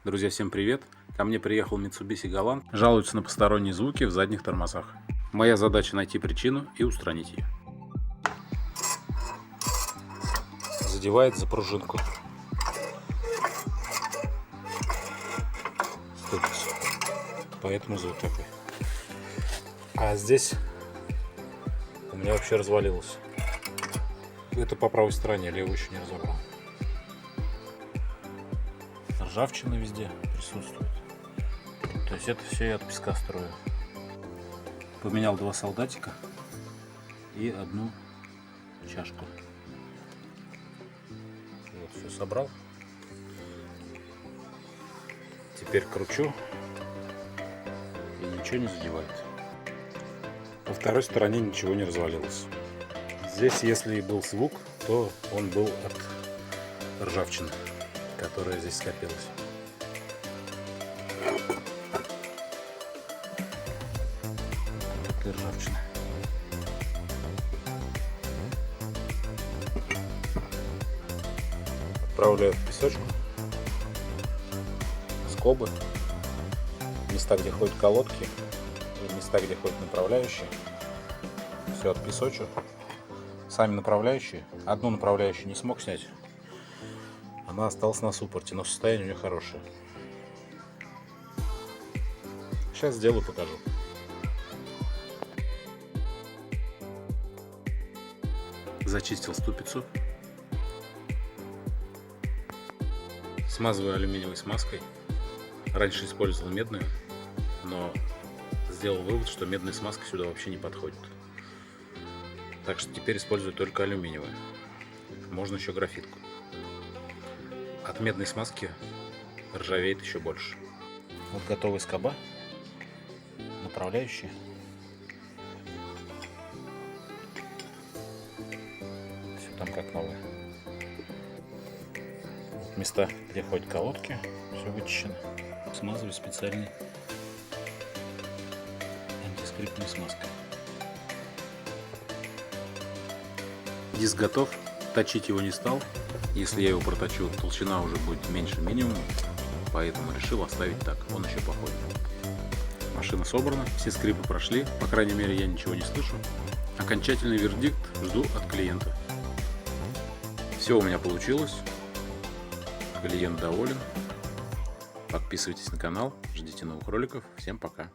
Друзья, всем привет! Ко мне приехал Mitsubishi Galant. Жалуются на посторонние звуки в задних тормозах. Моя задача найти причину и устранить ее. Задевает за пружинку. Ступицу. Поэтому звук такой. А здесь у меня вообще развалилось. Это по правой стороне, левую еще не разобрал. Ржавчина везде присутствует. То есть это все я от песка строю. Поменял 2 солдатика и 1 чашку. Вот, все собрал. Теперь кручу, и ничего не задевает. По второй стороне ничего не развалилось. Здесь, если и был звук, то он был от ржавчины, которая здесь скопилась. Вот ржавчина. Отправляю в песочку, скобы, места, где ходят колодки, и места, где ходят направляющие. Все отпесочу. Сами направляющие. Одну направляющую не смог снять. Она осталась на суппорте, но состояние у нее хорошее. Сейчас сделаю, покажу. Зачистил ступицу. Смазываю алюминиевой смазкой. Раньше использовал медную, но сделал вывод, что медная смазка сюда вообще не подходит. Так что теперь использую только алюминиевую. Можно еще графитку. От медной смазки ржавеет еще больше. Вот готовая скоба. Направляющие. Все там как новое. Вот места, где ходят колодки, все вычищено. Смазываю специальной антискрипtной смазкой. Диск готов, точить его не стал. Если я его проточу, толщина уже будет меньше минимума, поэтому решил оставить так, он еще походит. Машина собрана, все скрипы прошли, по крайней мере я ничего не слышу. Окончательный вердикт жду от клиента. Все у меня получилось, клиент доволен. Подписывайтесь на канал, ждите новых роликов, всем пока.